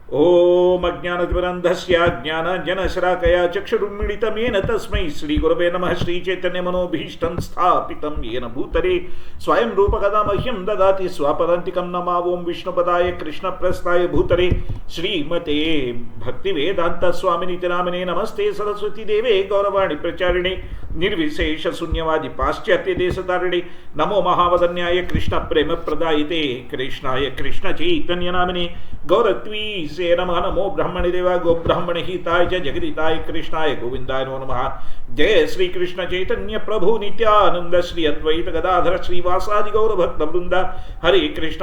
ओम अज्ञानतिमिरन्धस्य ज्ञानाञ्जनशलाकया चक्षुरुन्मीलितं येन तस्मै श्रीगुरवे नमः। श्रीचैतन्यमनोभीष्टं स्थापितं येन भूतले स्वयं रूपकदा मह्यं ददाति स्वापदान्तिकं नमावों विष्णुपदाय कृष्णप्रस्थाय भूतले श्रीमते भक्तिवेदान्तस्वामिनिति नामिने। नमस्ते सरस्वती देवे गौरवाणी प्रचारिणे निर्विशेषशून्यवादि पाश्चात्यदेशतारिणे। नमो महावदन्याय कृष्णप्रेमप्रदायिते कृष्णाय कृष्णचैतन्यनामिने। गौरत्वी से नमः। नमो ब्रह्मणि देवा गो ब्रह्मणि हिताय च जगदिताय कृष्णाय गोविंदाय नमो नमः। जय श्री कृष्ण चैतन्य प्रभु नित्यानंद श्री अद्वैत गदाधर श्रीवासादि गौर भक्त वृंद। हरे कृष्ण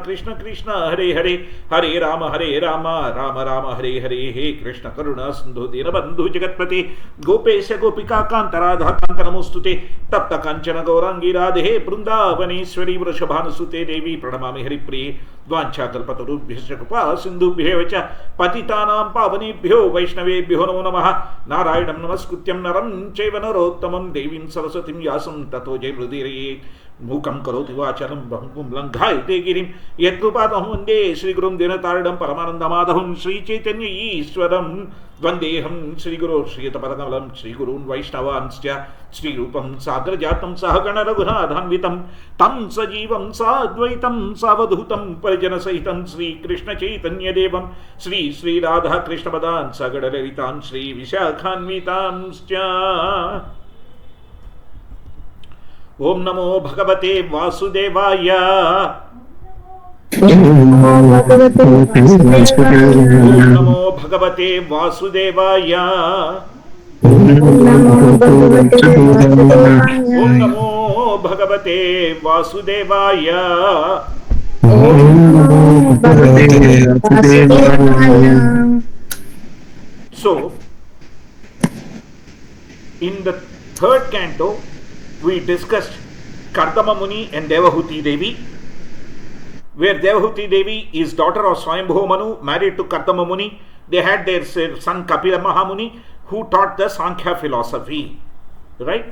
कृष्ण कृष्ण हरे हरे, हरे राम राम राम हरे हरे। हे कृष्ण करुणा सिंधु दीनबंधु जगत्पते गोपेश गोपिका कांत राधा कांत नमोस्तुते। तप्त कांचन गौरांगी राधे वृंदावनेश्वरी वृषभानुसुते देवी प्रणमामि हरिप्रिये। वाञ्छाकल्पतरुभ्यश्च कृपा सिन्धुभ्येव च पतितानां पावनेभ्यो वैष्णवेभ्यो नमो नमः। नारायणं नमस्कृत्यं नरं चैव नरोत्तमं देवीं सरस्वतीं व्यासं ततो जयमुदीरयेत्। मूकं करोति वाचालं बहुं लङ्घायते गिरिं यत्कृपातमहं वन्दे श्रीगुरुं दीनतारिणं परमानन्दमाधवं श्रीचैतन्य ईश्वरं वन्देऽहं श्रीगुरो श्रीयतपदकमलं श्रीगुरून् वैष्णवांश्च श्रीरूपं साग्रजातं सहगण रघुनाथान्वितं तं सजीवं साद्वैतं सावधूतं परिजनसहितं श्रीकृष्णचैतन्यदेवं श्रीराधाकृष्णपदान् सगणललितान् श्रीविशाखान्वितांश्च। ओम नमो भगवते वासुदेवाय। ओम नमो भगवते वासुदेवाय। ओम नमो भगवते वासुदेवाय। So, in the third canto, we discussed Kardama Muni and Devahuti Devi, where Devahuti Devi is daughter of Swayambhu Manu, married to Kardama Muni. They had their son Kapila Mahamuni, who taught the Sankhya philosophy. Right?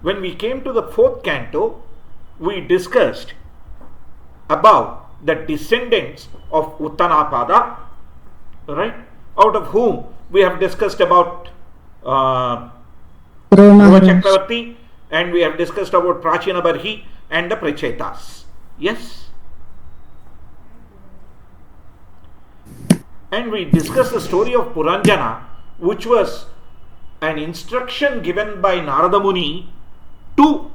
When we came to the fourth canto, we discussed about the descendants of Uttanapada, right? Out of whom we have discussed about Dhruva Chakravarti, and we have discussed about Prachina Barhi and the Prachetas. Yes? And we discussed the story of Puranjana, which was an instruction given by Narada Muni to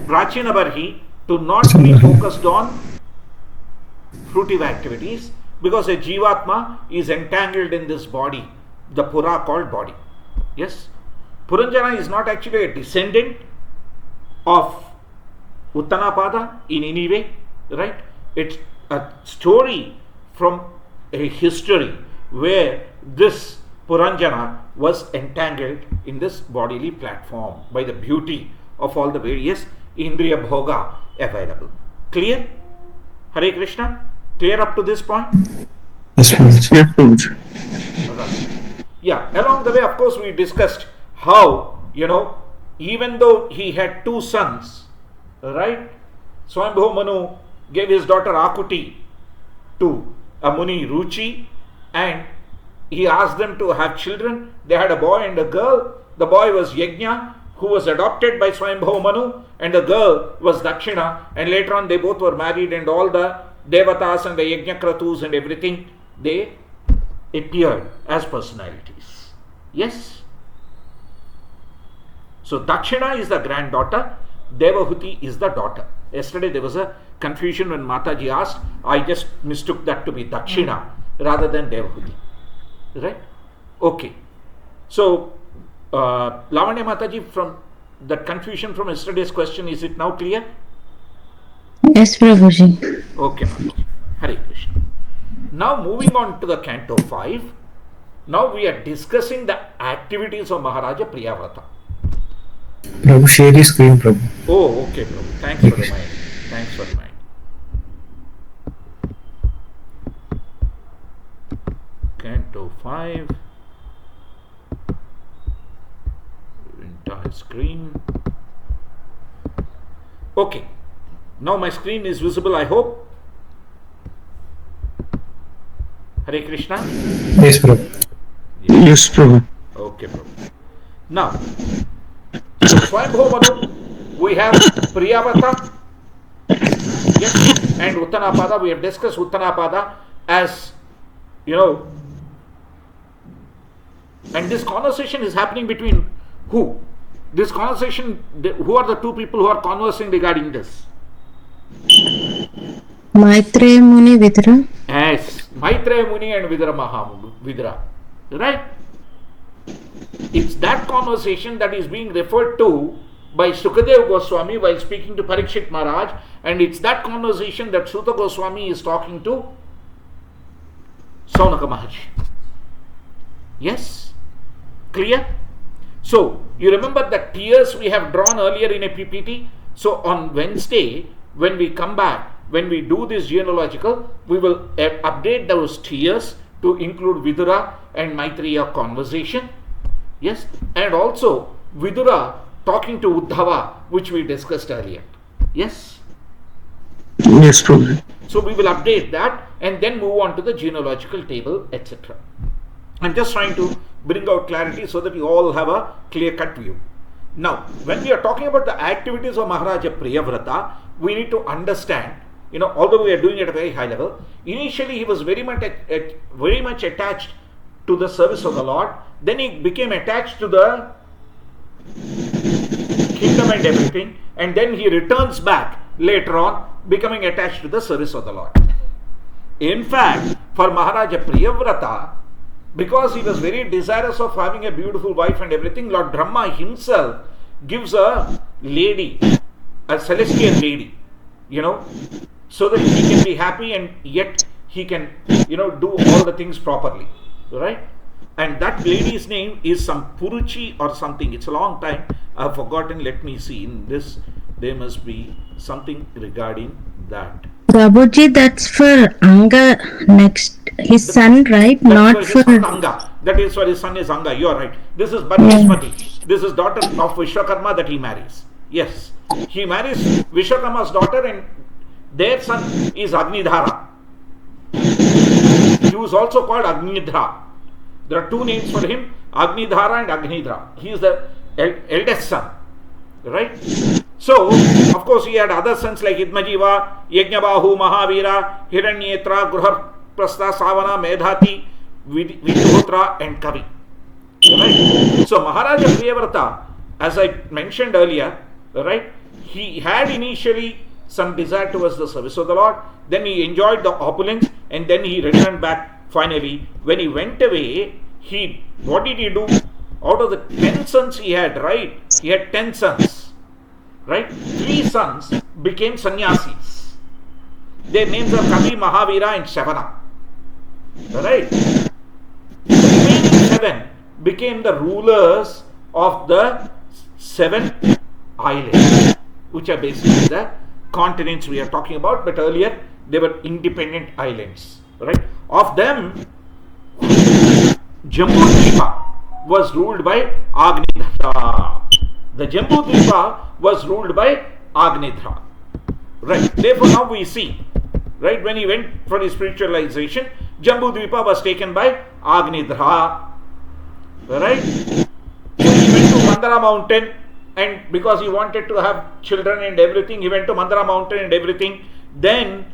Prachina Barhi to not be focused on fruitive activities, because a Jivatma is entangled in this body, the Pura called body. Yes? Puranjana is not actually a descendant of Uttanapada in any way, right? It's a story from a history where this Puranjana was entangled in this bodily platform by the beauty of all the various Indriya Bhoga available. Clear? Hare Krishna? Clear up to this point? Yes, Prabhuji. Yeah, along the way, of course, we discussed how, even though he had two sons, right? Swayambhu Manu gave his daughter Akuti to a Muni Ruchi, and he asked them to have children. They had a boy and a girl. The boy was Yajna, who was adopted by Swayambhu Manu, and the girl was Dakshina, and later on they both were married, and all the Devatas and the Yajna Kratus and everything, they appeared as personalities. Yes? So Dakshina is the granddaughter, Devahuti is the daughter. Yesterday there was a confusion when Mataji asked. I just mistook that to be Dakshina rather than Devahuti. Right? Okay. So, Lavanya Mataji, from that confusion from yesterday's question, is it now clear? Yes, Prabhuji. Okay, Mataji. Hare Krishna. Now moving on to the Canto 5. Now we are discussing the activities of Maharaja Priyavrata. Prabhu, share the screen, Prabhu. Oh, okay, Prabhu. Thanks for reminding. Thanks for reminding. Canto 5. Entire screen. Okay. Now my screen is visible, I hope. Hare Krishna. Yes, Prabhu. Yes, Prabhu. Okay, Prabhu. Now, so Swayambhu Manu, we have Priyavrata, yes, and Uttanapada. We have discussed Uttanapada as, and this conversation is happening between who? This conversation, who are the two people who are conversing regarding this? Maitreya Muni Vidura. Yes, Maitreya Muni and Vidura. Right? It's that conversation that is being referred to by Sukadeva Goswami while speaking to Parikshit Maharaj, and it's that conversation that Suta Goswami is talking to Saunaka Maharshi. Yes? Clear? So, you remember the tiers we have drawn earlier in a PPT? So, on Wednesday, when we come back, when we do this genealogical, we will update those tiers to include Vidura and Maitreya conversation. Yes? And also, Vidura talking to Uddhava, which we discussed earlier. Yes? Yes, Prabhu. So, we will update that and then move on to the genealogical table, etc. I'm just trying to bring out clarity so that you all have a clear-cut view. Now, when we are talking about the activities of Maharaja Priyavrata, we need to understand, although we are doing it at a very high level, initially he was very much attached to the service of the Lord. Then he became attached to the kingdom and everything, and then he returns back later on, becoming attached to the service of the Lord. In fact, for Maharaja Priyavrata, because he was very desirous of having a beautiful wife and everything, Lord Brahma himself gives a lady, a celestial lady, so that he can be happy and yet he can, do all the things properly, right? And that lady's name is some Puruchi or something. It's a long time. I've forgotten. Let me see. In this, there must be something regarding that. Prabhuji, that's for Anga next. His son, right? Not for his son Anga. That is for his son is Anga. You are right. This is Bhadraspati. This is daughter of Vishwakarma that he marries. Yes. He marries Vishwakarma's daughter and their son is Agnidhara. He was also called Agnidhra. There are two names for him, Agnidhara and Agnidhra. He is the eldest son. Right? So, of course, he had other sons like Idmajiva, Yajnabahu, Mahavira, Hiranyetra, Gruhaprastha, Savana, Medhati, Vidhutra, and Kavi. Right? So, Maharaja Priyavrata, as I mentioned earlier, right, he had initially some desire towards the service of the Lord, then he enjoyed the opulence, and then he returned back. Finally, when he went away, what did he do? Out of the 10 sons he had, right? He had 10 sons, right? 3 sons became sannyasis. Their names are Kavi, Mahavira, and Shavana. Right? The remaining 7 became the rulers of the 7 islands, which are basically the continents we are talking about, but earlier they were independent islands. Right? Of them, Jambudvipa was ruled by Agnidhra. The Jambudvipa was ruled by Agnidhra. Right? Therefore, now we see, right, when he went for his spiritualization, Jambudvipa was taken by Agnidhra. Right? So he went to Mandara mountain, and because he wanted to have children and everything, he went to Mandara mountain and everything. Then,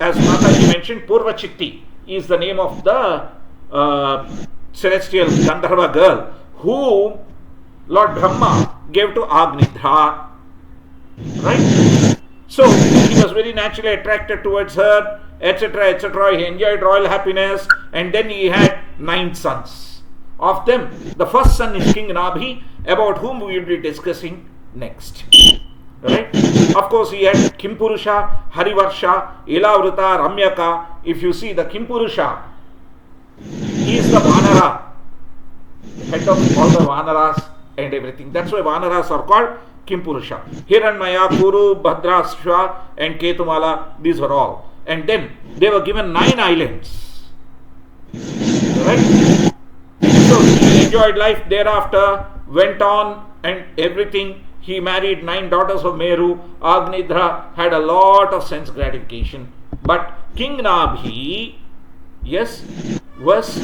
as Mataji mentioned, Purvachitti is the name of the celestial Gandharva girl whom Lord Brahma gave to Agnidhra. Right? So, he was very naturally attracted towards her, etc., etc. He enjoyed royal happiness, and then he had 9 sons. Of them, the first son is King Nabhi, about whom we will be discussing next. Right? Of course, he had Kimpurusha, Harivarsha, Ilavrita, Ramyaka. If you see the Kimpurusha, he is the Vanara, head of all the Vanaras and everything. That's why Vanaras are called Kimpurusha. Hiranmaya, Kuru, Bhadrasva, and Ketumala, these were all. And then they were given 9 islands. Right? So he enjoyed life thereafter, went on and everything. he married 9 daughters of Meru. Agnidra had a lot of sense gratification. But King Nabhi, yes, was,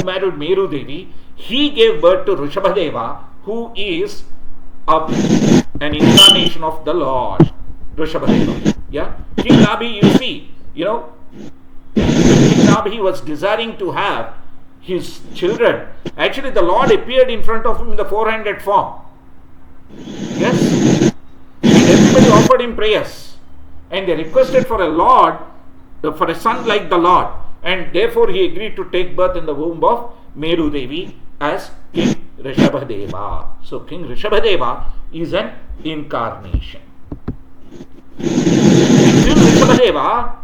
married Meru Devi. He gave birth to Rishabhadeva, who is an incarnation of the Lord. Rishabhadeva. Yeah? King Nabhi, you see, King Nabhi was desiring to have his children. Actually, the Lord appeared in front of him in the 400 form. Yes? And everybody offered him prayers. And they requested for a son like the Lord. And therefore he agreed to take birth in the womb of Meru Devi as King Rishabhadeva. So King Rishabhadeva is an incarnation. King Rishabhadeva,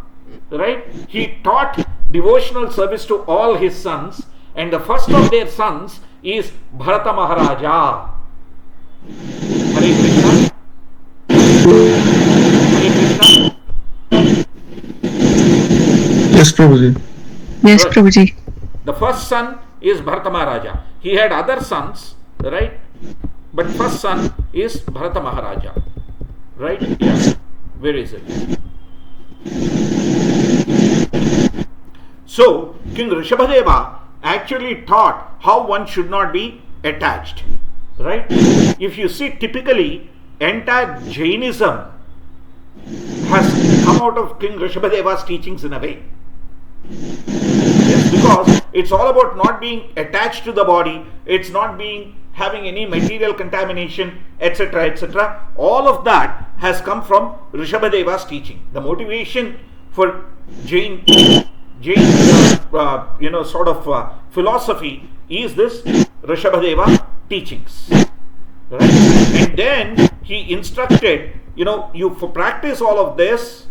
right, he taught devotional service to all his sons, and the first of their sons is Bharata Maharaja. Hare Krishna. Hare Krishna. Yes, Prabhuji. Yes, Prabhuji. The first son is Bharata Maharaja. He had other sons, right? But first son is Bharata Maharaja. Right? Yeah. Where is it? So, King Rishabhadeva actually taught how one should not be attached. Right? If you see, typically, entire Jainism has come out of King Rishabhadeva's teachings in a way. Yes, because it's all about not being attached to the body, it's not having any material contamination, etc., etc. All of that has come from Rishabhadeva's teaching. The motivation for Jain philosophy is this Rishabhadeva teachings. Right? And then he instructed, you practice all of this,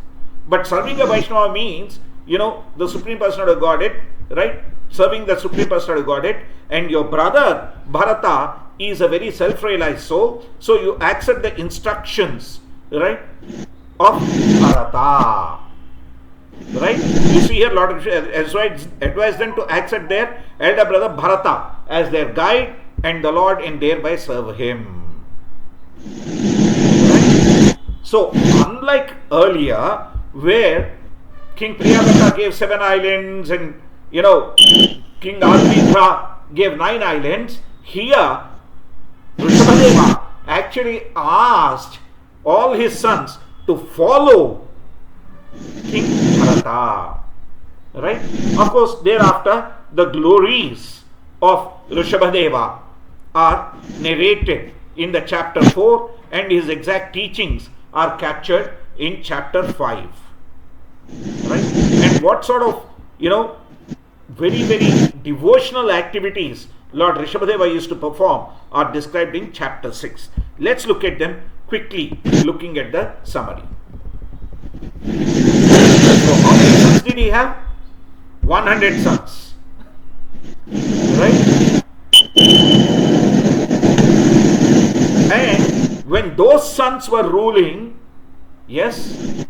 but serving a Vaishnava means, the Supreme Personality of Godhead, right? Serving the Supreme Personality of Godhead, and your brother Bharata is a very self-realized soul, so you accept the instructions, right, of Bharata. Right? You see here, Lord advised them to accept their elder brother Bharata as their guide and the Lord, and thereby serve him. Right? So, unlike earlier, where King Priyavata gave 7 islands and, King Advitra gave 9 islands, here Rishabhadeva actually asked all his sons to follow King Bharata. Right? Of course, thereafter, the glories of Rishabhadeva are narrated in the chapter 4, and his exact teachings are captured in chapter 5. Right? And what sort of, very, very devotional activities Lord Rishabhadeva used to perform are described in chapter 6. Let's look at them quickly, looking at the summary. So, how many sons did he have? 100 sons. Right? And when those sons were ruling, yes,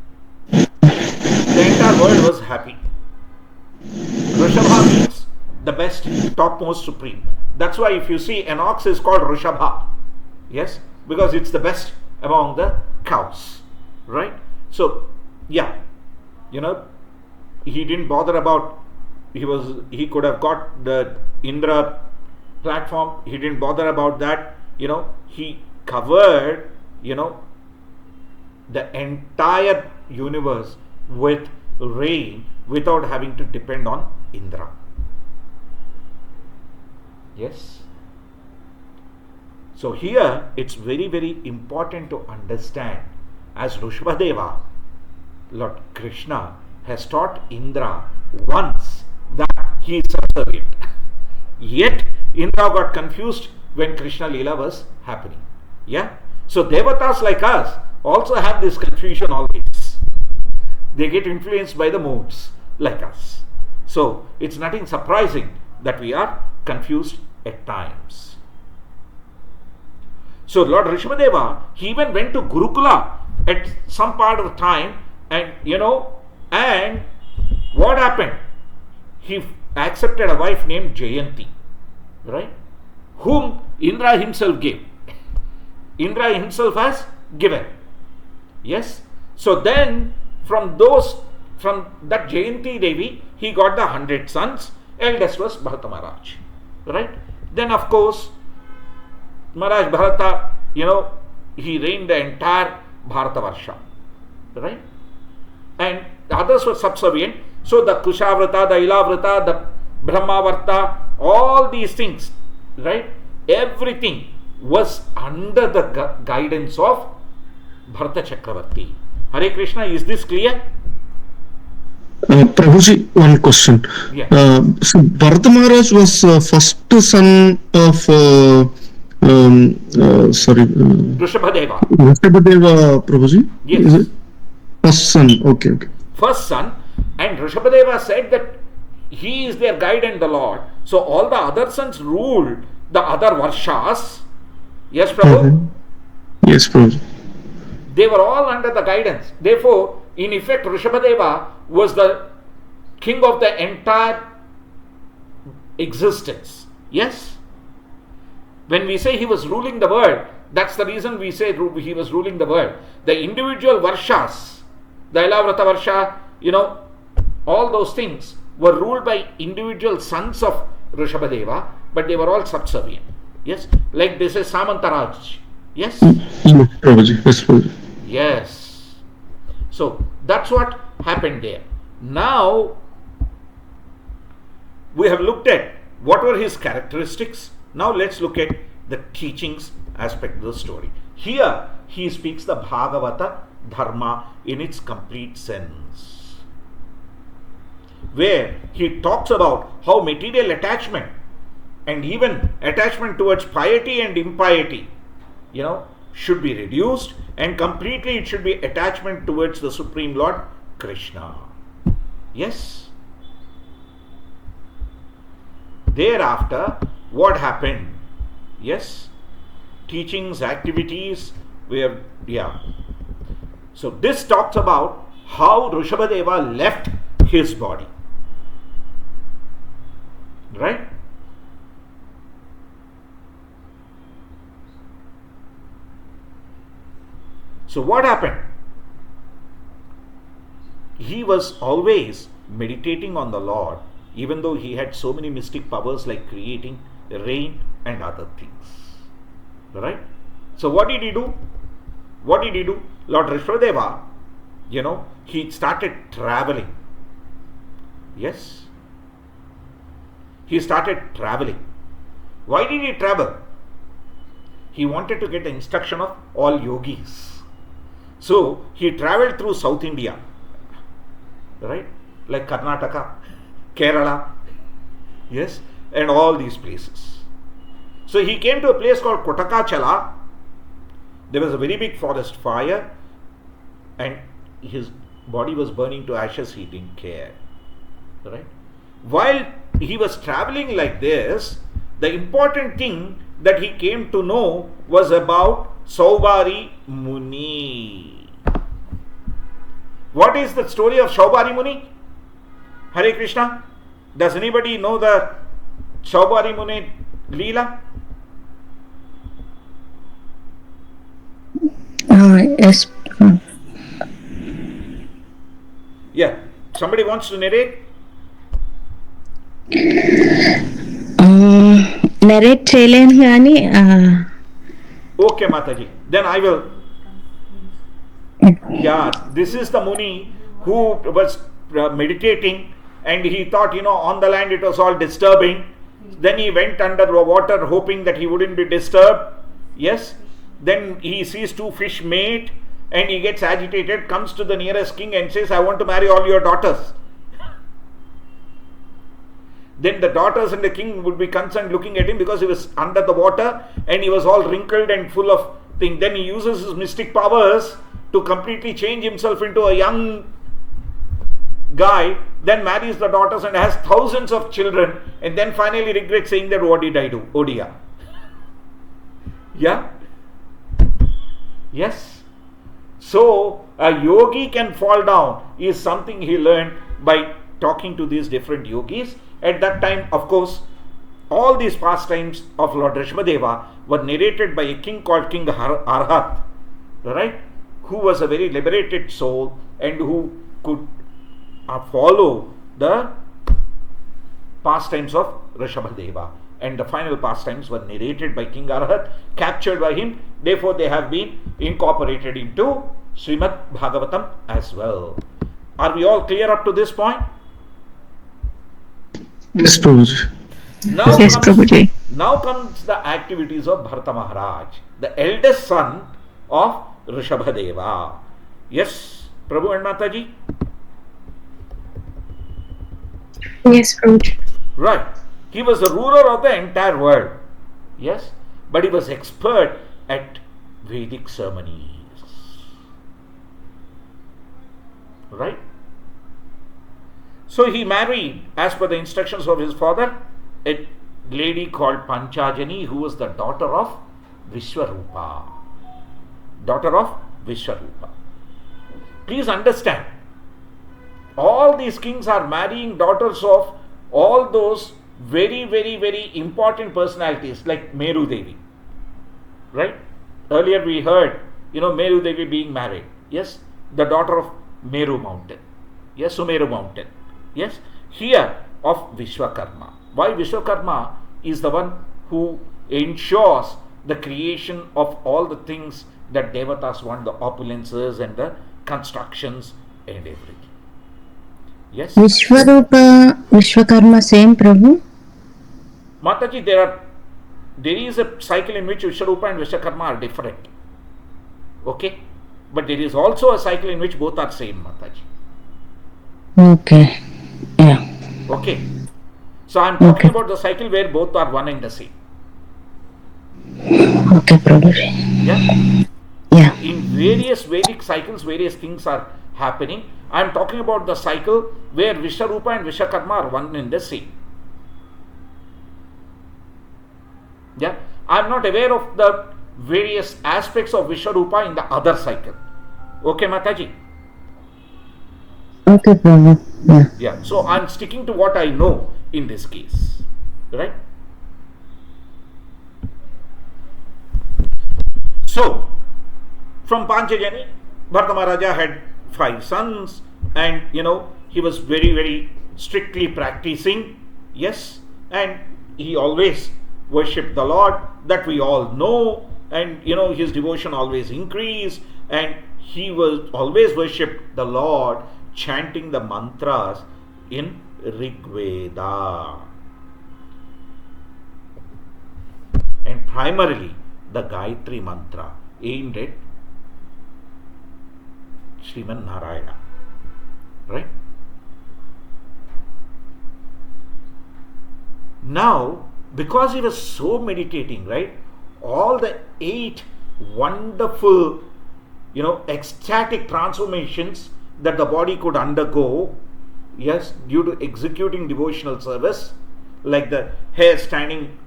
the entire world was happy. Rishabha means the best, topmost, supreme. That's why if you see, an ox is called Rishabha. Yes, because it's the best among the cows. Right? So, yeah, he didn't bother about, he could have got the Indra platform. He didn't bother about that. He covered, the entire universe with rain without having to depend on Indra. Yes. So here it's very, very important to understand, as Rishabhadeva, Lord Krishna has taught Indra once that he is subservient. Yet Indra got confused when Krishna Leela was happening. Yeah. So Devatas like us also have this confusion always. They get influenced by the moods like us. So it's nothing surprising that we are confused at times. So Lord Rishabhadeva, he even went to Gurukula at some part of the time, and and what happened? He accepted a wife named Jayanti, right? Whom Indra himself gave. Indra himself has given. Yes. So then from that Jayanti Devi, he got the 100 sons. Eldest was Bharata Maharaj. Right? Then of course, Maharaj Bharata, he reigned the entire Bharata Varsha. Right? And the others were subservient. So the Kushavrata, the Ilavrata, the Brahmavarta, all these things, right? Everything was under the guidance of Bharata Chakravarti. Hare Krishna, is this clear? Prabhuji, one question. Yeah. So Bharata Maharaj was first son of Rishabhadeva. Rishabhadeva, Prabhuji? Yes. Is it? First son, okay. First son, and Rishabhadeva said that he is their guide and the Lord. So all the other sons ruled the other Varshas. Yes, Prabhu? Yes, Prabhuji. They were all under the guidance. Therefore, in effect, Rishabhadeva was the king of the entire existence. Yes? When we say he was ruling the world, that's the reason we say he was ruling the world. The individual Varshas, the Ilavrata Varsha, all those things were ruled by individual sons of Rishabhadeva, but they were all subservient. Yes? Like this is Samantaraj. Yes? Yes, Prabhuji. Yes, Prabhuji. Yes. So that's what happened there. Now we have looked at what were his characteristics. Now let's look at the teachings aspect of the story. Here he speaks the Bhagavata Dharma in its complete sense, where he talks about how material attachment and even attachment towards piety and impiety, should be reduced, and completely it should be attachment towards the Supreme Lord Krishna. Yes. Thereafter, what happened? Yes. Teachings, activities, So this talks about how Rishabhadeva left his body. Right? So what happened? He was always meditating on the Lord, even though he had so many mystic powers like creating rain and other things. Right? So what did he do? Lord Rishabhadeva, he started traveling. Yes? He started traveling. Why did he travel? He wanted to get the instruction of all yogis. So he traveled through South India, right? Like Karnataka, Kerala, yes, and all these places. So he came to a place called Kotakachala. There was a very big forest fire and his body was burning to ashes. He didn't care, right? While he was traveling like this, the important thing that he came to know was about Saubari Muni. What is the story of Saubari Muni? Hare Krishna. Does anybody know the Saubari Muni Leela? Yes. Yeah. Somebody wants to narrate? Narrate చేయలేను కానీ Okay, Mataji. Then I will. Yeah, this is the Muni who was meditating and he thought, on the land it was all disturbing. Then he went under water hoping that he wouldn't be disturbed. Yes. Then he sees two fish mate and he gets agitated, comes to the nearest king and says, I want to marry all your daughters. Then the daughters and the king would be concerned looking at him because he was under the water and he was all wrinkled and full of things. Then he uses his mystic powers to completely change himself into a young guy, then marries the daughters and has thousands of children, and then finally regrets saying that, what did I do? Oh dear. Yeah? Yes? So, a yogi can fall down is something he learned by talking to these different yogis. At that time, of course, all these pastimes of Lord Rishabhadeva were narrated by a king called King Arhat, right? Who was a very liberated soul and who could follow the pastimes of Rishabhadeva. And the final pastimes were narrated by King Arhat, captured by him. Therefore, they have been incorporated into Srimad Bhagavatam as well. Are we all clear up to this point? Yes, Prabhuji. Now comes the activities of Bharata Maharaj, the eldest son of Rishabhadeva. Yes, Prabhu and Mataji? Yes, Prabhuji. Right. He was the ruler of the entire world. Yes. But he was expert at Vedic ceremonies. Right. So he married, as per the instructions of his father, a lady called Panchajani, who was the daughter of Vishwarupa. Daughter of Vishwarupa. Please understand, all these kings are marrying daughters of all those very, very, very important personalities like Meru Devi. Right? Earlier we heard, Meru Devi being married. Yes? The daughter of Meru mountain. Yes, Sumeru mountain. Yes? Here of Vishwakarma. Why Vishwakarma is the one who ensures the creation of all the things that Devatas want, the opulences and the constructions and everything. Yes? Vishwarupa, Vishwakarma, same Prabhu? Mataji, there is a cycle in which Vishwarupa and Vishwakarma are different. Okay? But there is also a cycle in which both are same, Mataji. Okay. Yeah. Okay. So I am talking about the cycle where both are one and the same. Okay, Prabhu. Yeah? Yeah. In various Vedic cycles, various things are happening. I am talking about the cycle where Vishwarupa and Vishwakarma are one and the same. Yeah? I am not aware of the various aspects of Vishwarupa in the other cycle. Okay, Mataji? Okay, Prabhu. Yeah. Yeah. So I am sticking to what I know in this case. Right? So, from Panchajani, Bharata Maharaja had 5 sons, and he was very, very strictly practicing. Yes, and he always worshipped the Lord, that we all know, and his devotion always increased, and he was always worshipped the Lord, chanting the mantras in Rig Veda, and primarily the Gayatri mantra aimed at Sriman Narayana. Right? Now, because he was so meditating, right, all the 8 wonderful, ecstatic transformations that the body could undergo, yes, due to executing devotional service, like the hair standing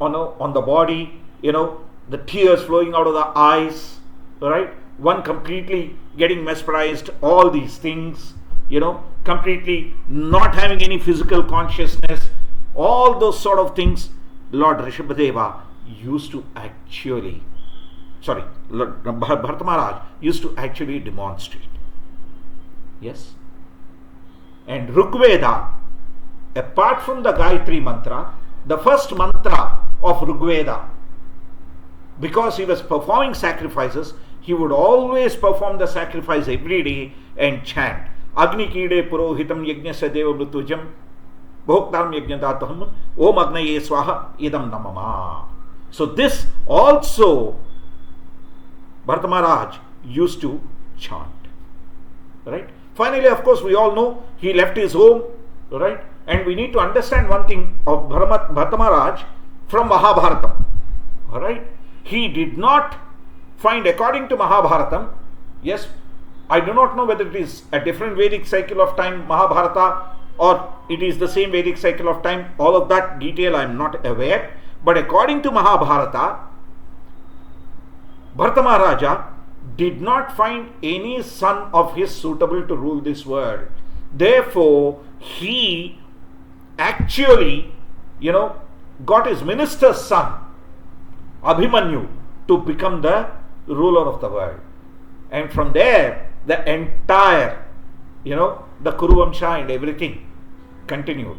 on the body, the tears flowing out of the eyes, right? One completely getting mesmerized, all these things, completely not having any physical consciousness, all those sort of things, Lord Rishabhadeva used to actually, Lord Bharata Maharaj used to actually demonstrate. Yes? And Rigveda, apart from the Gayatri mantra, the first mantra of Rigveda, because he was performing sacrifices, he would always perform the sacrifice every day and chant Agni Kide Purohitam Yajnasya Deva Mritujam Bhoktam Yajnadataham Om Agnaye Swaha Idam Namama. So this also Bharata Maharaj used to chant. Right? Finally, of course, we all know he left his home, right? And we need to understand one thing of Bharata Maharaj from Mahabharatam. Alright? He did not find, according to Mahabharatam, yes, I do not know whether it is a different Vedic cycle of time, Mahabharata, or it is the same Vedic cycle of time. All of that detail I am not aware. But according to Mahabharata, Bharata Maharaja did not find any son of his suitable to rule this world. Therefore, he actually got his minister's son, Abhimanyu, to become the ruler of the world. And from there, the entire, the Kuruvamsha and everything continued.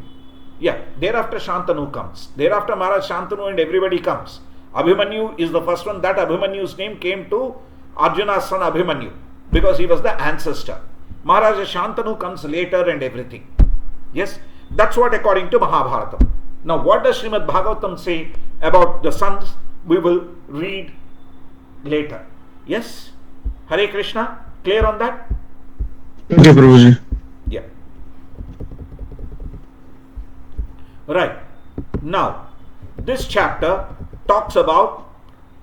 Thereafter Shantanu comes. Thereafter Maharaj Shantanu and everybody comes. Abhimanyu is the first one. That Abhimanyu's name came to Arjuna's son Abhimanyu because he was the ancestor. Maharaja Shantanu comes later and everything. Yes, that's what according to Mahabharata. Now what does Srimad Bhagavatam say about the sons? We will read later. Yes? Hare Krishna? Clear on that? Okay, Prabhuji. Yeah. Right. Now, this chapter talks about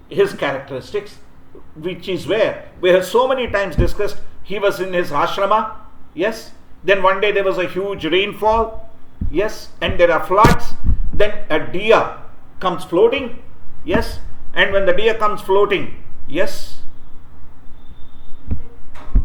his characteristics, which is where we have so many times discussed. He was in his ashrama. Yes. Then one day there was a huge rainfall. Yes. And there are floods. Then a deer comes floating. Yes. And when the deer comes floating, yes,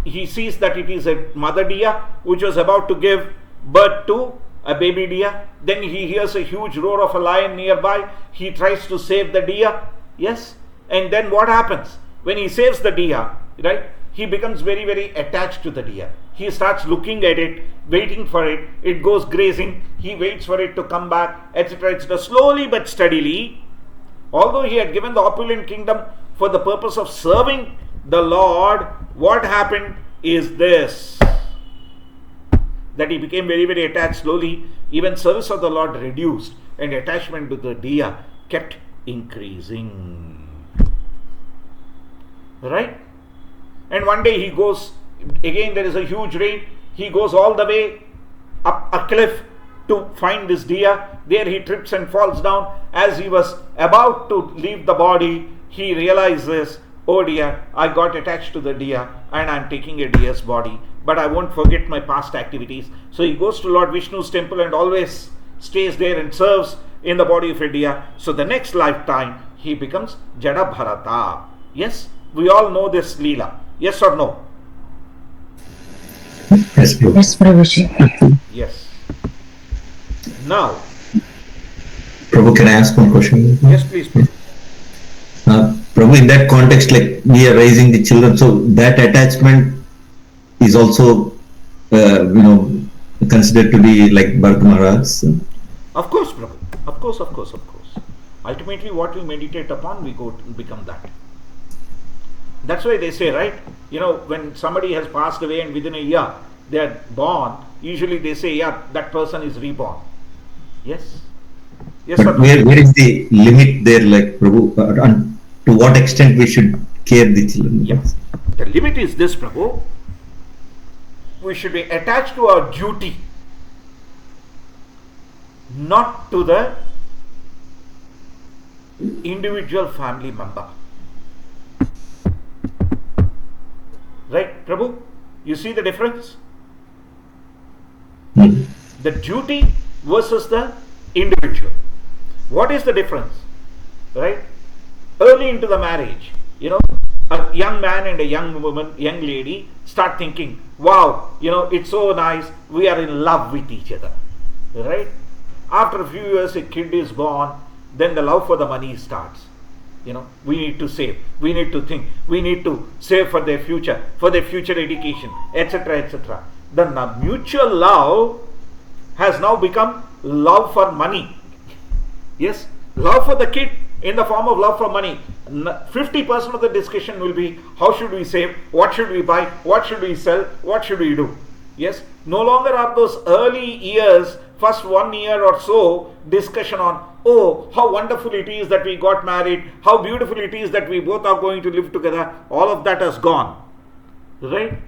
he sees that it is a mother deer which was about to give birth to a baby deer. Then he hears a huge roar of a lion nearby. He tries to save the deer. Yes. And then what happens? When he saves the deer, right, he becomes very, very attached to the deer. He starts looking at it, waiting for it. It goes grazing. He waits for it to come back, etc., etc. Slowly but steadily, although he had given the opulent kingdom for the purpose of serving the Lord, what happened is this, that he became very, very attached. Slowly, even service of the Lord reduced and attachment to the deer kept increasing. Right? And one day he goes, again there is a huge rain, he goes all the way up a cliff to find this deer. There he trips and falls down. As he was about to leave the body, he realizes, oh dear, I got attached to the deer and I am taking a deer's body, but I won't forget my past activities. So he goes to Lord Vishnu's temple and always stays there and serves in the body of a deer. So the next lifetime he becomes Jada Bharata. Yes, we all know this Leela. Yes or no? Yes, Prabhu. Yes, Prabhuji. Yes. Now, Prabhu, can I ask one question? yes, please. Prabhu, in that context, like we are raising the children, so that attachment is also, considered to be like Bharat Maharaj. So. Of course, Prabhu. Of course. Ultimately, what we meditate upon, we go to become that. That's why they say, right? When somebody has passed away and within a year they are born, usually they say, that person is reborn. Yes? Yes, but where is the limit there, like Prabhu? To what extent we should care the children? Yes. The limit is this, Prabhu. We should be attached to our duty, not to the individual family member. Right, Prabhu? You see the difference? The duty versus the individual. What is the difference? Right? Early into the marriage, a young man and a young woman, young lady start thinking, wow, it's so nice, we are in love with each other. Right? After a few years, a kid is born, then the love for the money starts. We need to save, we need to think, we need to save for their future education, etc., etc. The mutual love has now become love for money. Yes, love for the kid in the form of love for money. 50% of the discussion will be, how should we save, what should we buy, what should we sell, what should we do. Yes, no longer are those early years, first 1 year or so, discussion on, oh, how wonderful it is that we got married, how beautiful it is that we both are going to live together. All of that has gone. Right?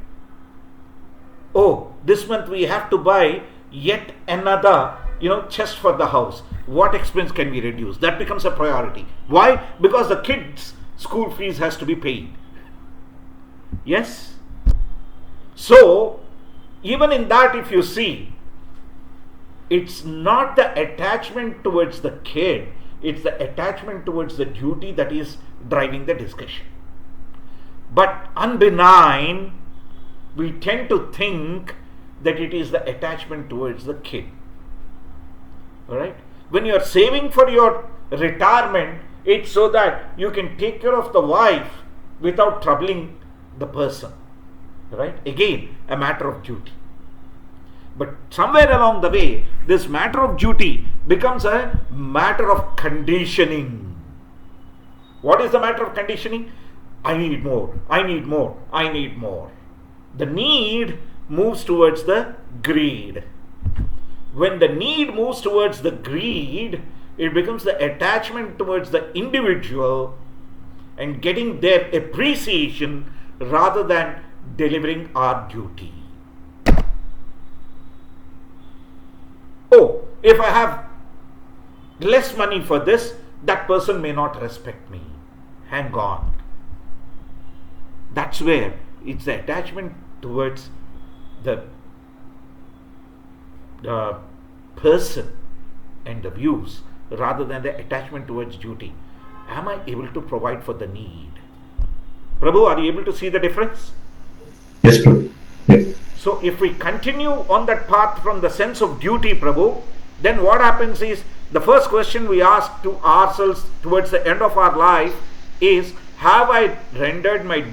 Oh, this month we have to buy yet another, chest for the house. What expense can we reduce? That becomes a priority. Why? Because the kids' school fees has to be paid. Yes? So, even in that, if you see, it's not the attachment towards the kid, it's the attachment towards the duty that is driving the discussion. But unbenign, we tend to think that it is the attachment towards the kid. Alright? When you are saving for your retirement, it's so that you can take care of the wife without troubling the person. Right? Again, a matter of duty. But somewhere along the way, this matter of duty becomes a matter of conditioning. What is the matter of conditioning? I need more, I need more, I need more. The need moves towards the greed. When the need moves towards the greed, it becomes the attachment towards the individual and getting their appreciation rather than delivering our duty. Oh, if I have less money for this, that person may not respect me. Hang on. That's where it's the attachment towards the person and the views rather than the attachment towards duty. Am I able to provide for the need? Prabhu, are you able to see the difference? Yes, Prabhu. Yes. So if we continue on that path from the sense of duty, Prabhu, then what happens is, the first question we ask to ourselves towards the end of our life is, have I rendered my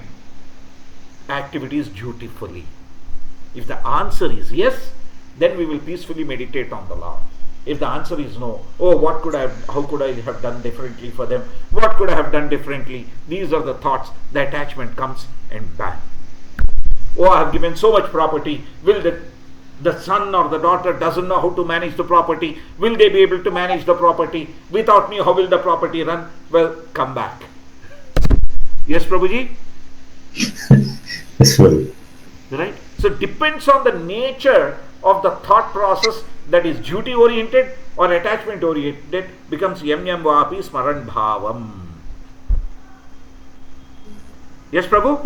activities dutifully? If the answer is yes, then we will peacefully meditate on the Lord. If the answer is no, oh, how could I have done differently for them? What could I have done differently? These are the thoughts, the attachment comes and bang. Oh, I have given so much property. Will the son or the daughter doesn't know how to manage the property? Will they be able to manage the property? Without me, how will the property run? Well, come back. Yes, Prabhuji? Yes, Prabhu. Right? So it depends on the nature of the thought process that is duty oriented or attachment oriented, becomes yam yam vapi smaran bhavam. Yes, Prabhu?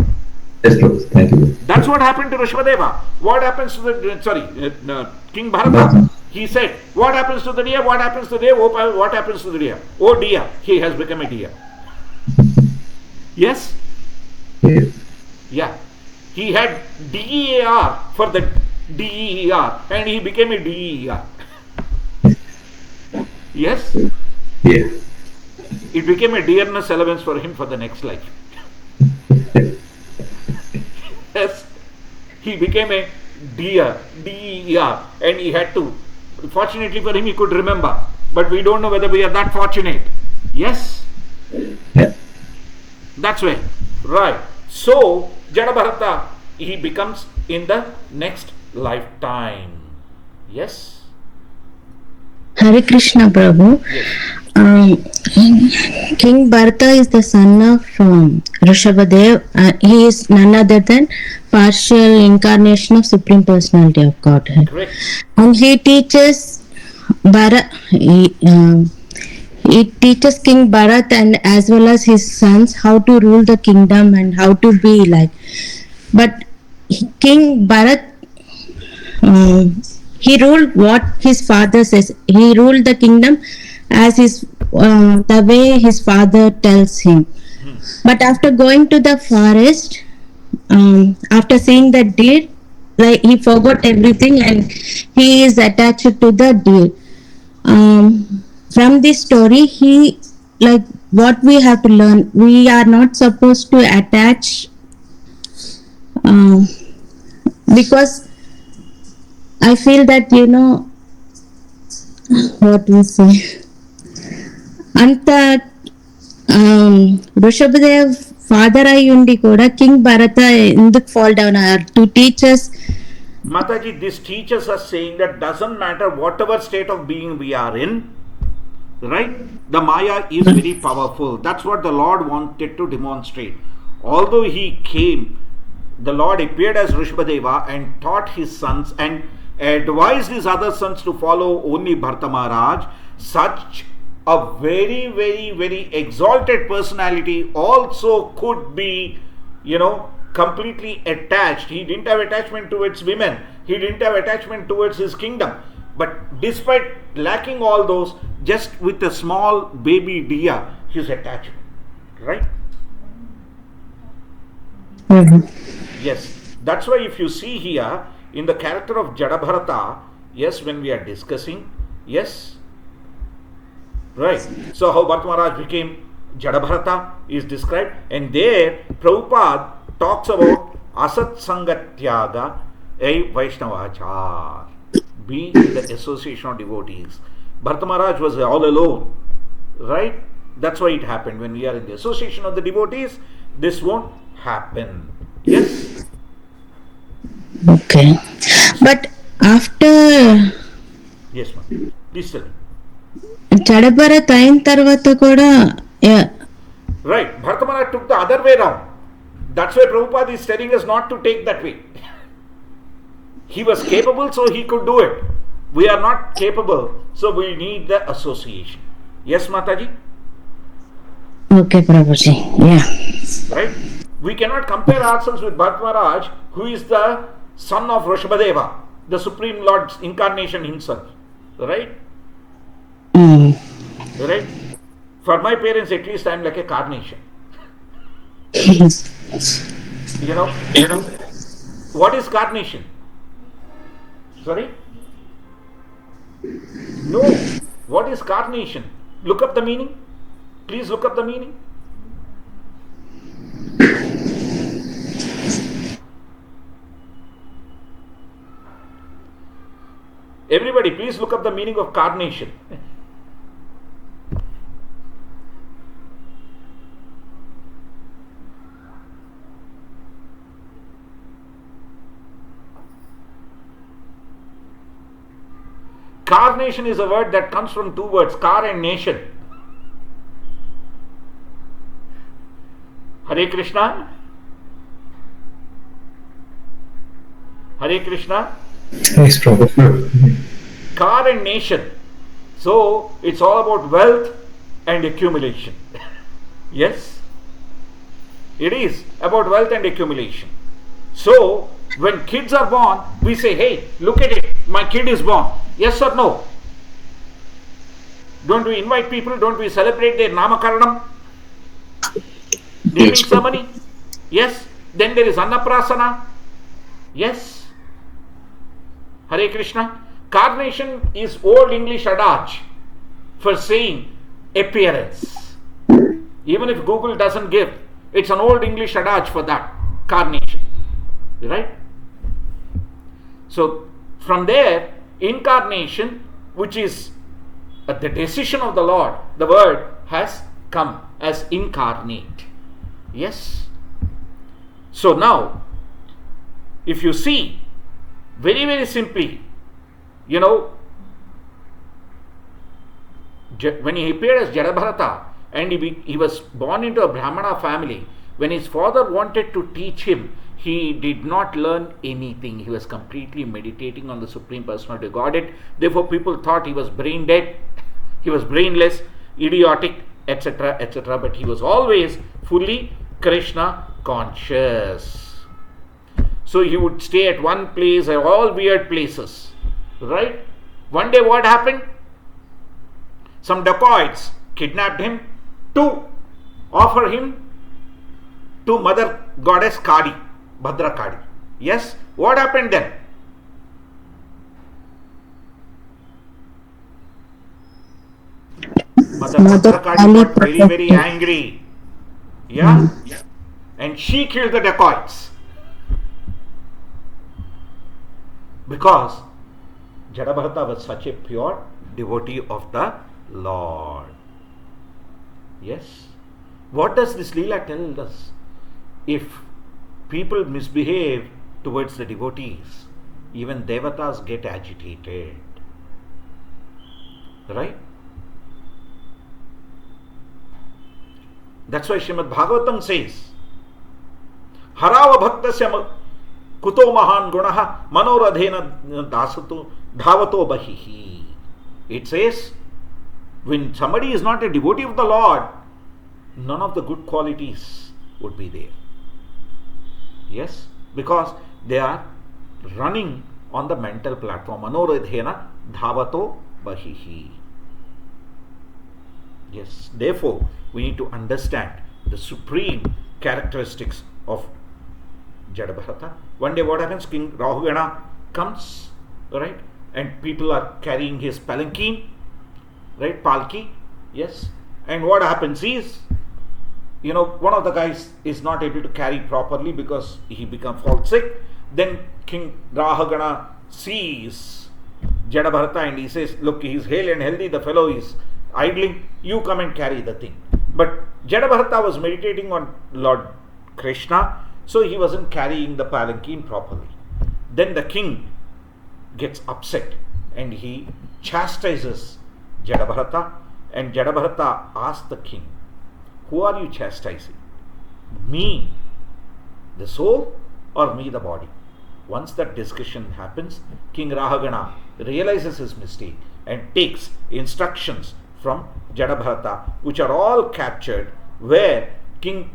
Yes, Prabhu. Thank you. That's what happened to Rishabhadeva. What happens to the King Bharata? He said, what happens to the deer? What happens to the deer? What happens to the deer? Oh dear, he has become a deer. Yes? Yes. Yeah. He had DEAR for the DER and he became a DER. Yes? Yeah. It became a dearness allowance for him for the next life. Yes. He became a deer, DER, and he had to. Fortunately for him, he could remember. But we don't know whether we are that fortunate. Yes? Yeah. That's way. Right. So, Jada Bharata, he becomes in the next lifetime. Yes? Hare Krishna, Prabhu. King Bharata is the son of Rishabhadev. He is none other than partial incarnation of Supreme Personality of Godhead. Correct. And he teaches he teaches King Bharat and as well as his sons how to rule the kingdom and how to be like. But King Bharat, he ruled what his father says. He ruled the kingdom as the way his father tells him. But after going to the forest, after seeing the deer, like he forgot everything and he is attached to the deer. From this story, he, like, what we have to learn, we are not supposed to attach, because I feel that, what we say, అంత వృషభదేవ్ father అయి ఉండి కూడా king భరత ఎందుకు fall down అయ్యారు to teachers Mataji, this teaches us saying that doesn't matter whatever state of being we are in, right? The Maya is very powerful. That's what the Lord wanted to demonstrate. Although he came, the Lord appeared as Rishabhadeva and taught his sons and advised his other sons to follow only Bharata Maharaj. Such a very, very, very exalted personality also could be, completely attached. He didn't have attachment towards women. He didn't have attachment towards his kingdom. But despite lacking all those, just with a small baby deer, his attachment. Right? Yes. That's why if you see here, in the character of Jada Bharata, yes, when we are discussing, yes, Right. So how Bharat Maharaj became Jadabharata is described, and there Prabhupada talks about Asat Sangatyaga, a Vaishnavachar. Be in the association of devotees. Bharat Maharaj was all alone. Right? That's why it happened. When we are in the association of the devotees, this won't happen. Yes? Okay. But after Yes, ma'am. Please tell me. జడభరత్ అయిన తర్వాత కూడా Right. Bharat Maharaj took the other way round. That's why Prabhupada is telling us not to take that way. He was capable, so he could do it. We are not capable, so we need the association. Yes, Mataji? Okay Prabhuji yeah Right? We cannot compare ourselves with Bharat Maharaj, who is the son of Rishabhadeva, the Supreme Lord's incarnation himself. Right? Right? For my parents, at least, I am like a carnation. You know? What is carnation? Sorry? No. What is carnation? Look up the meaning. Please look up the meaning. Everybody, please look up the meaning of carnation. Carnation is a word that comes from two words, car and nation. Hare Krishna. Hare Krishna. Yes, Prabhu. Car and nation. So it's all about wealth and accumulation. Yes? It is about wealth and accumulation. So when kids are born, we say, hey, look at it, my kid is born. Yes or no? Don't we invite people? Don't we celebrate their Namakaranam? Naming ceremony? Yes. Then there is Annaprasana. Yes. Hare Krishna. Carnation is old English adage for saying appearance. Even if Google doesn't give, it's an old English adage for that. Carnation. Right? So from there, incarnation, which is the decision of the Lord, the word has come as incarnate. Yes. So now, if you see, very, very simply, you know, when he appeared as Jadabharata and he was born into a Brahmana family, when his father wanted to teach him, he did not learn anything. He was completely meditating on the Supreme Personality of Godhead. Therefore, people thought he was brain dead, he was brainless, idiotic, etc., etc. But he was always fully Krishna conscious. So he would stay at one place, all weird places. Right? One day what happened? Some dacoits kidnapped him to offer him to Mother Goddess Kali, Bhadra Kali. Yes? What happened then? Mother Bhadra Kali got very, very angry. Yeah? And she killed the dacoits. Because Jadabharata was such a pure devotee of the Lord. Yes? What does this Leela tell us? If people misbehave towards the devotees, even devatas get agitated. Right? That's why Srimad Bhagavatam says, Harava bhaktasya kuto mahan gunaha manoradhena dasato dhavato bahihi. It says, when somebody is not a devotee of the Lord, none of the good qualities would be there. Yes, because they are running on the mental platform. Manoradhena dhavato bahihi. Yes, therefore, we need to understand the supreme characteristics of Jadabharata. One day what happens? King Rahugana comes, right? And people are carrying his palanquin, right? Palki. Yes. And what happens is, one of the guys is not able to carry properly because he becomes fall sick. Then King Rahagana sees Jadabharata and he says, look, he is hale and healthy, the fellow is idling, you come and carry the thing. But Jadabharata was meditating on Lord Krishna, so he wasn't carrying the palanquin properly. Then the king gets upset and he chastises Jadabharata, and Jadabharata asks the king, who are you chastising? Me, the soul, or me, the body? Once that discussion happens, King Rahagana realizes his mistake and takes instructions from Jadabharata, which are all captured, where King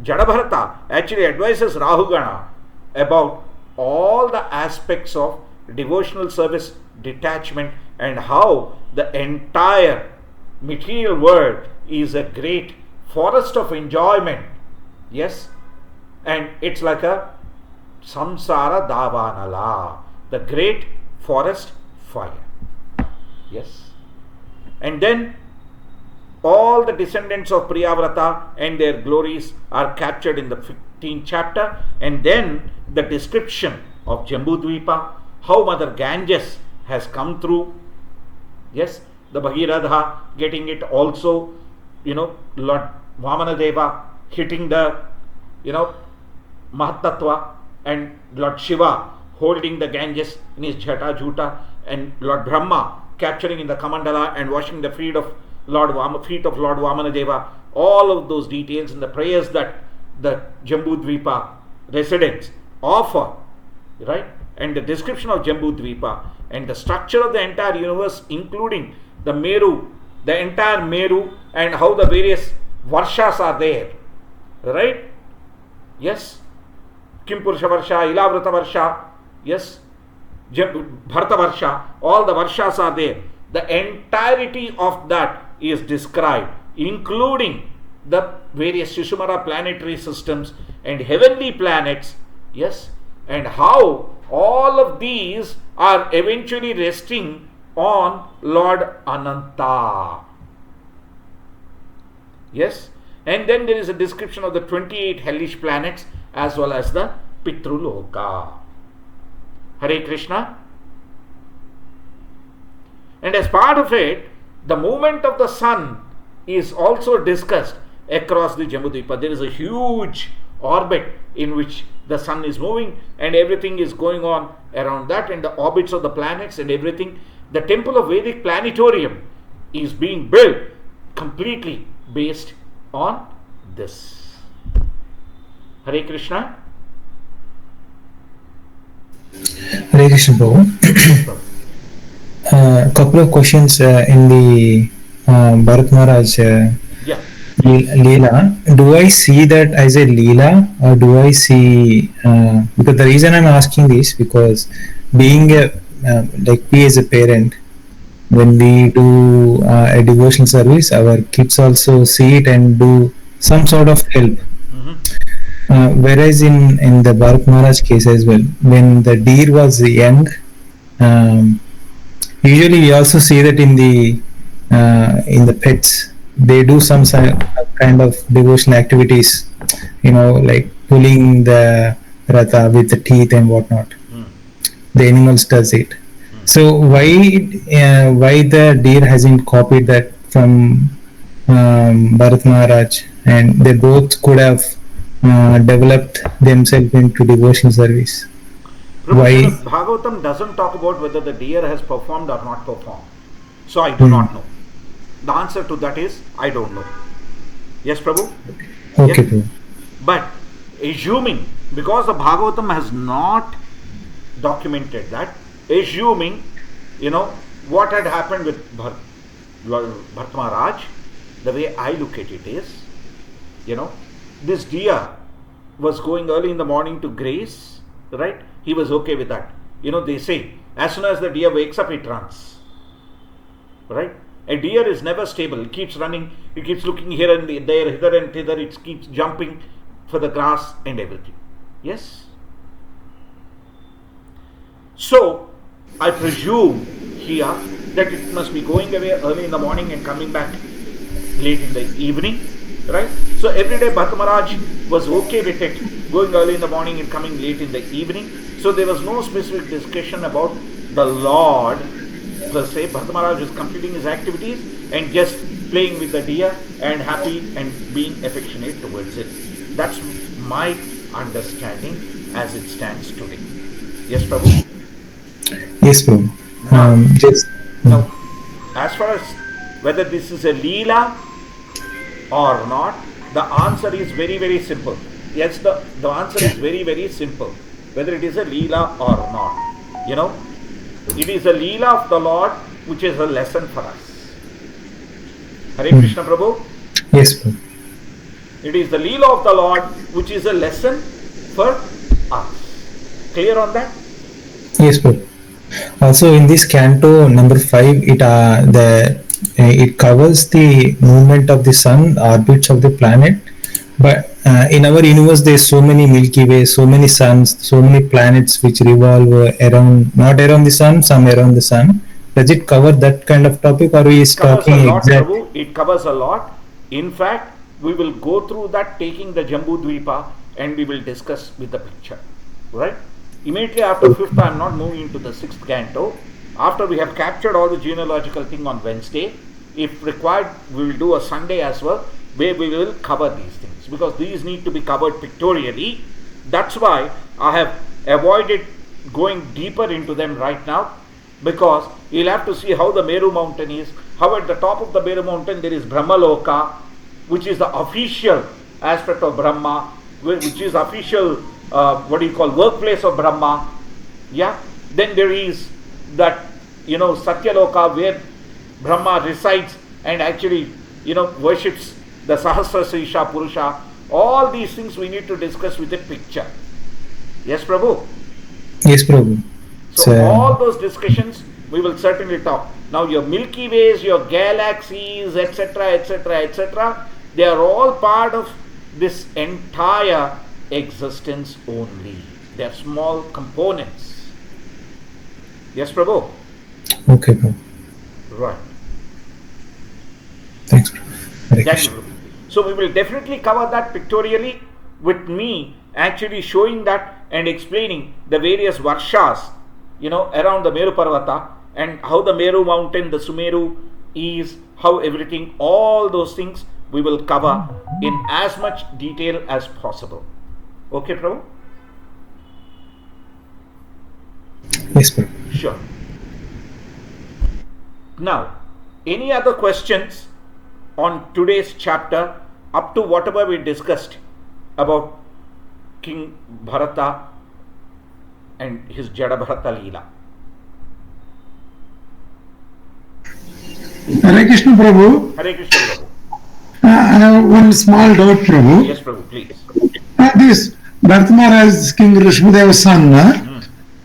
Jadabharata actually advises Rahugana about all the aspects of devotional service detachment and how the entire material world is a great forest of enjoyment. Yes, and it's like a samsara davanala, the great forest fire. Yes, and then all the descendants of Priyavrata and their glories are captured in the 15th chapter, and then the description of Jambudvipa, how Mother Ganges has come through. Yes, the Bhagiradha getting it also, Lord Vamanadeva hitting the, Mahatattva, and Lord Shiva holding the Ganges in his Jata Juta, and Lord Brahma capturing in the Kamandala and washing the feet of Lord Vamanadeva. All of those details in the prayers that the Jambudvipa residents offer, right? And the description of Jambudvipa and the structure of the entire universe, including the Meru, the entire Meru, and how the various Varshas are there, right? Yes, Kimpurusha Varsha, Ilavrata Varsha, yes, Bharata Varsha, all the Varshas are there. The entirety of that is described, including the various Shishumara planetary systems and heavenly planets, yes, and how all of these are eventually resting on Lord Ananta. Yes, and then there is a description of the 28 hellish planets as well as the Pitruloka. Hare Krishna. And as part of it, the movement of the sun is also discussed across the Jambudvipa. There is a huge orbit in which the sun is moving and everything is going on around that, and the orbits of the planets and everything. The temple of Vedic planetarium is being built completely based on this. Hare Krishna. Hare Krishna Prabhu. Couple of questions in the Bharat Maharaj Leela. Do I see that as a Leela, or do I see, because the reason I'm asking this, because being a like we as a parent, when we do a devotional service, our kids also see it and do some sort of help. Whereas in the Bharat Maharaj case as well, when the deer was young, usually we also see that in the pets, they do some kind of devotional activities, like pulling the ratha with the teeth and whatnot. The animals does it. So why the deer hasn't copied that from Bharat Maharaj, and they both could have developed themselves into devotion service? Why? Bhagavatam doesn't talk about whether the deer has performed or not performed. So I do not know. The answer to that is, I don't know. Yes, Prabhu? Okay, yes? Prabhu. But assuming, because the Bhagavatam has not documented that, assuming, what had happened with Bharat Maharaj, the way I look at it is, this deer was going early in the morning to graze, right? He was okay with that. They say, as soon as the deer wakes up, it runs. Right? A deer is never stable. It keeps running, it keeps looking here and there, hither and thither, it keeps jumping for the grass and everything. Yes? So, I presume here that it must be going away early in the morning and coming back late in the evening, right? So every day Bharata Maharaj was okay with it, going early in the morning and coming late in the evening. So there was no specific discussion about the Lord per se. Bharata Maharaj was completing his activities and just playing with the deer and happy and being affectionate towards it. That's my understanding as it stands today. Yes, Prabhu? Yes, Prabhu. Just Now, as far as whether this is a Leela or not, the answer is very, very simple. Yes, the answer is very, very simple. Whether it is a Leela or not. You know, it is a Leela of the Lord which is a lesson for us. Hare Krishna, Prabhu? Yes, Prabhu. It is the Leela of the Lord which is a lesson for us. Clear on that? Yes, Prabhu. Also, in this canto number 5, it covers the movement of the sun, orbits of the planet. But in our universe, there's so many Milky Way, so many suns, so many planets which revolve around, not around the sun, some around the sun. Does it cover that kind of topic, or is talking exactly? Prabhu. It covers a lot. In fact, we will go through that taking the Jambu Dvipa and we will discuss with the picture. Right? Immediately after 5th, I am not moving into the 6th canto. After we have captured all the genealogical thing on Wednesday, if required, we will do a Sunday as well, where we will cover these things, because these need to be covered pictorially. That's why I have avoided going deeper into them right now, because you'll have to see how the Meru mountain is, how at the top of the Meru mountain there is Brahmaloka, which is the official aspect of Brahma, which is official workplace of Brahma. Yeah. Then there is that, Satyaloka, where Brahma resides and actually, worships the Sahasrasrisha Purusha. All these things we need to discuss with a picture. Yes, Prabhu? Yes, Prabhu. So all those discussions we will certainly talk. Now your Milky Ways, your galaxies, etc., etc., etc., they are all part of this entire existence only. They are small components. Yes, Prabhu? Okay, Prabhu. Right. Thanks, Prabhu. Hare Thank Krishna. you. So we will definitely cover that pictorially, with me actually showing that and explaining the various varshas, around the Meru Parvata, and how the Meru mountain, the Sumeru is, how everything, all those things we will cover in as much detail as possible. Okay, Prabhu? Yes, Prabhu. Sure. Now, any other questions on today's chapter up to whatever we discussed about King Bharata and his Jada Bharata Leela? Hare Krishna Prabhu. Hare Krishna, Prabhu. I have one small doubt, Prabhu. Yes, Prabhu, please. This Bharata Maharaj is King Rishmadeva's son,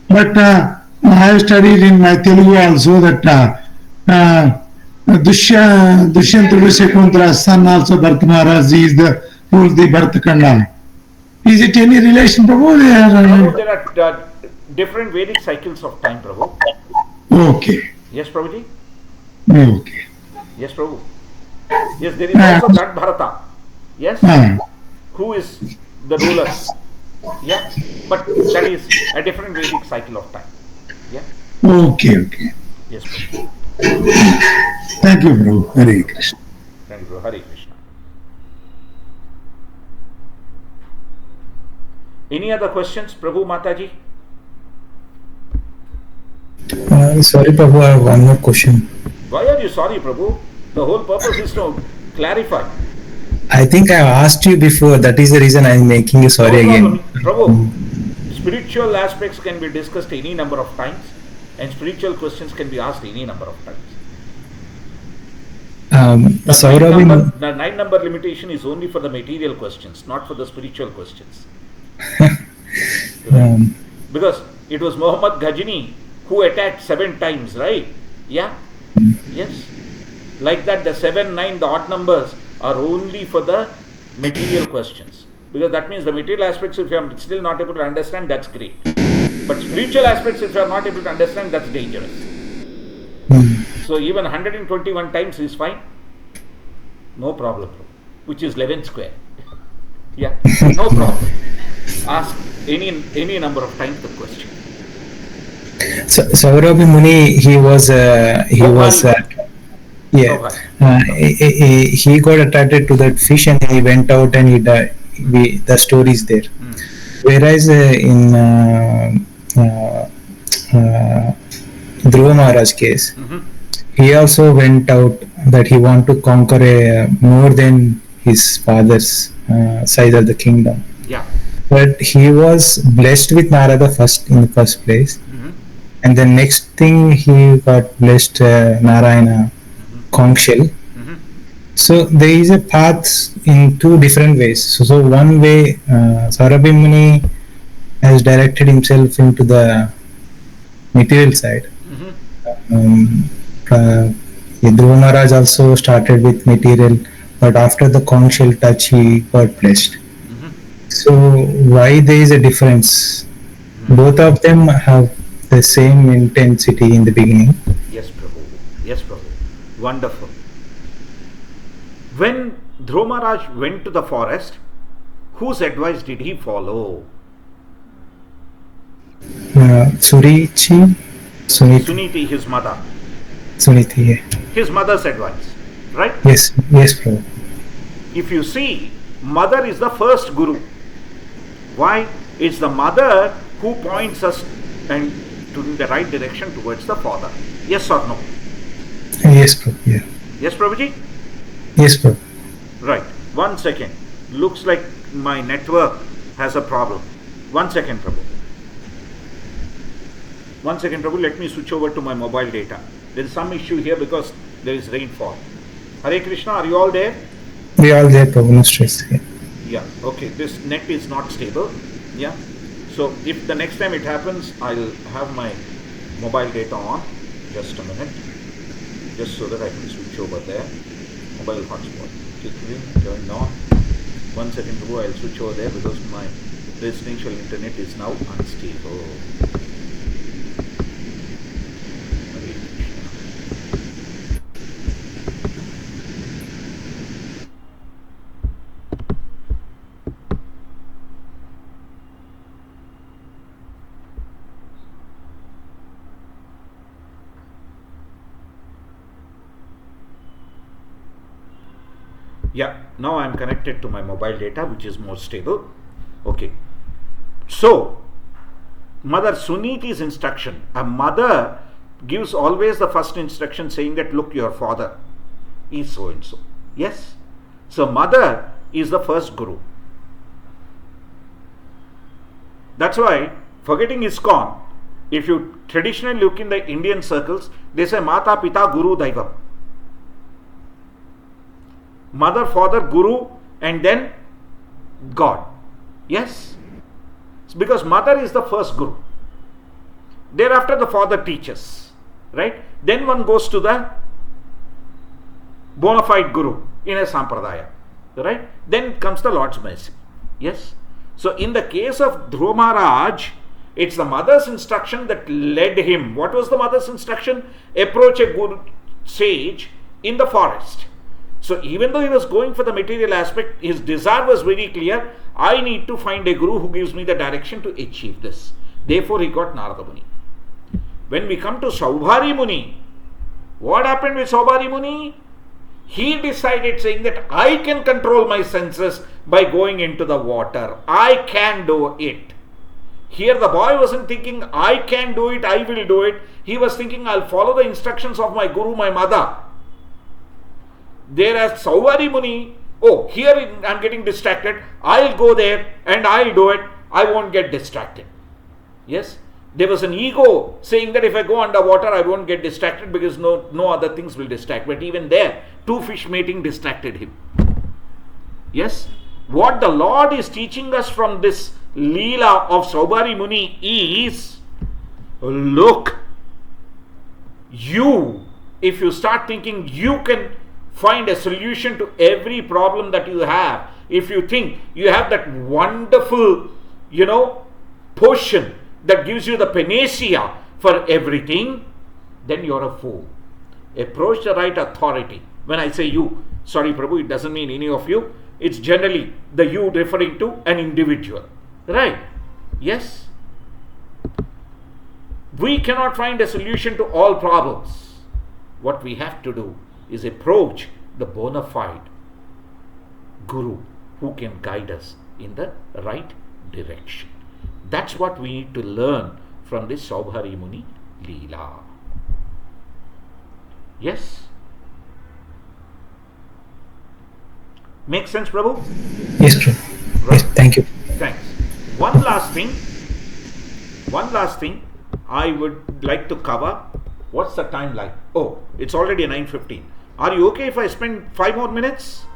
but I have studied in my Telugu also that Dushyantudu Shakunthala's son also Bharata Maharaj is the rules the Bharata Khanda. Is it any relation, Prabhu? Prabhu, there are different Vedic cycles of time, Prabhu. Okay. Yes, Prabhuji? Okay. Yes, Prabhu. Yes, there is also that Bharata. Yes? Who is the ruler? Yeah? But that is a different Vedic cycle of time. Yeah? Okay. Yes, Prabhu. Thank you, Prabhu. Hare Krishna. Thank you, Prabhu. Hare Krishna. Any other questions, Prabhu, Mataji? Sorry, Prabhu, I have one more question. Why are you sorry, Prabhu? The whole purpose is to clarify. I think I asked you before. That is the reason I am making you sorry again. Prabhu, spiritual aspects can be discussed any number of times, and spiritual questions can be asked any number of times. The 9 number limitation is only for the material questions, not for the spiritual questions. Because it was Muhammad Ghajini who attacked 7 times, right? Yeah? Yes. Like that, the 7, 9, the odd numbers are only for the material questions. Because that means the material aspects, if you are still not able to understand, that's great. But spiritual aspects, if you are not able to understand, that's dangerous. So even 121 times is fine. No problem, Prabhu. Which is 11 square. Yeah, no problem. Ask any number of times the question. So Saurabhi Muni, he was yeah, he got attracted to that fish and he went out and he died. The story is there. Whereas in Dhruva Maharaj case, he also went out that he want to conquer more than his father's size of the kingdom. Yeah. But he was blessed with Narada first in the first place, and the next thing he got blessed Narayana conch shell. So there is a path in two different ways. So one way, Saurabhi Muni has directed himself into the material side. Dhruva Maharaj also started with material, but after the conch shell touch, he got blessed. So why there is a difference? Both of them have the same intensity in the beginning. Yes, Prabhu. Yes, Prabhu. Wonderful. When Dhruva Maharaj went to the forest, whose advice did he follow? Suniti, Suniti, his mother. Suniti, yeah. His mother's advice, right? Yes, bro. If you see, mother is the first guru. Why? It's the mother who points us and to the right direction towards the father. Yes or no? Yes, bro. Yeah. Yes, Prabhuji? Yes, bro. Right. 1 second. Looks like my network has a problem. 1 second, Prabhu. 1 second, Prabhu. Let me switch over to my mobile data. There is some issue here because there is rainfall. Hare Krishna, are you all there? We are there, Prabhu. No stress. Yeah. Yeah, okay. This net is not stable. Yeah. So if the next time it happens, I'll have my mobile data on. Just a minute. Just so that I can switch over there. Mobile hotspot. Turned on. 1 second ago, I'll switch over there because my residential internet is now unstable. Yeah, now I'm connected to my mobile data, which is more stable. Okay. So, Mother Suniti's instruction. A mother gives always the first instruction saying that, look, your father is so and so. Yes. So, mother is the first guru. That's why, forgetting ISKCON, if you traditionally look in the Indian circles, they say Mata, Pita, Guru, Daivam. Mother, father, guru, and then God. Yes? It's because mother is the first guru. Thereafter the father teaches. Right? Then one goes to the bona fide guru in a sampradaya. Right? Then comes the Lord's mercy. Yes? So in the case of Dhruva Maharaj, it's the mother's instruction that led him. What was the mother's instruction? Approach a guru sage in the forest. So even though he was going for the material aspect, his desire was very clear. I need to find a guru who gives me the direction to achieve this. Therefore he got Narada Muni. When we come to Saubhari Muni, what happened with Saubhari Muni? He decided saying that I can control my senses by going into the water. I can do it. Here the boy wasn't thinking I can do it, I will do it. He was thinking I'll follow the instructions of my guru, my mother. Whereas Saubhari Muni, oh, here I'm getting distracted. I'll go there and I'll do it. I won't get distracted. Yes? There was an ego saying that if I go underwater, I won't get distracted because no other things will distract. But even there, two fish mating distracted him. Yes? What the Lord is teaching us from this Leela of Saubhari Muni is, look, if you start thinking you can find a solution to every problem that you have, if you think you have that wonderful, potion that gives you the panacea for everything, then you're a fool. Approach the right authority. When I say you, sorry Prabhu, it doesn't mean any of you. It's generally the you referring to an individual. Right? Yes? We cannot find a solution to all problems. What we have to do is approach the bona fide Guru who can guide us in the right direction. That's what we need to learn from this Saubhari Muni Leela. Yes? Makes sense, Prabhu? Yes, true. Right. Yes, thank you. Thanks. One last thing I would like to cover. What's the time like? Oh, it's already 9:15. Are you okay if I spend 5 more minutes?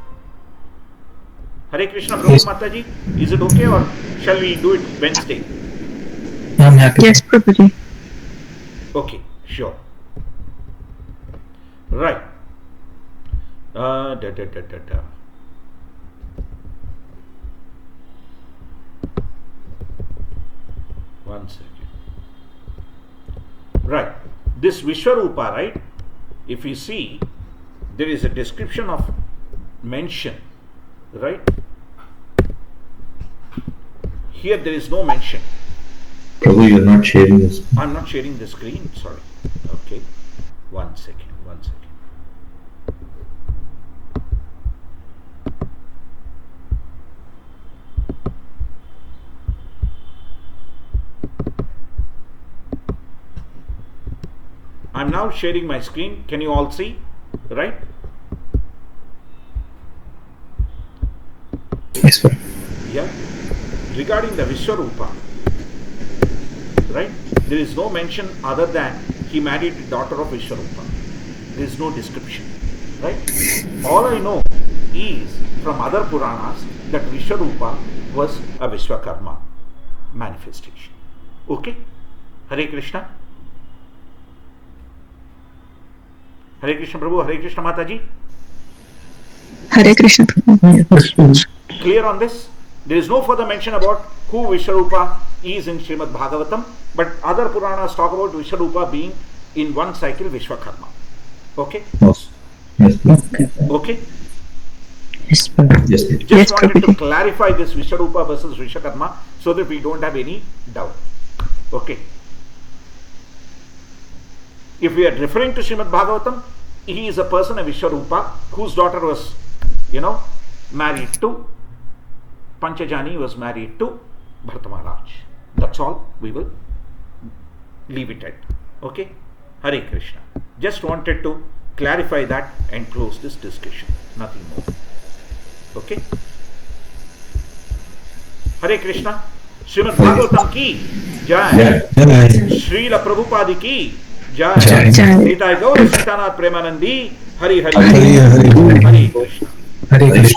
Hare Krishna, Prabhu, Yes. Mataji. Is it okay, or shall we do it Wednesday? I'm happy. Yes, Prabhuji. Okay, sure. Right. One second. Right. This Vishwarupa, right? If you see, there is a description of mention, right? Here there is no mention. Prabhu, you're not sharing this. I'm not sharing the screen, sorry. Okay. One second. I'm now sharing my screen. Can you all see? Right? Yes, sir. Yeah. Regarding the Vishwarupa, right? There is no mention other than he married the daughter of Vishwarupa. There is no description, right? All I know is from other Puranas that Vishwarupa was a Vishwakarma manifestation. Okay? Hare Krishna. Hare Krishna Prabhu, Hare Krishna Mataji. Hare Krishna Prabhu. Clear on this? There is no further mention about who Vishwarupa is in Srimad Bhagavatam, but other Puranas talk about Vishwarupa being in one cycle Vishwakarma. Okay? Yes. Yes, please. Okay? Yes, Prabhu. Yes, please. Just Yes, wanted to Prabhuji. clarify this Vishwarupa versus Vishwakarma so that we don't have any doubt. Okay? If we are referring to Srimad Bhagavatam, he is a person, a Vishwarupa, whose daughter was, married to Panchajani, was married to Bharata Maharaj. That's all we will leave it at. Okay? Hare Krishna. Just wanted to clarify that and close this discussion. Nothing more. Okay? Hare Krishna. Srimad Bhagavatam ki jai. Srila Prabhupada ki jai. Jai. Nitai Gaur Sitanath Premanandi. Hari Hari. Hare Hare. Hare Krishna. Hare Krishna.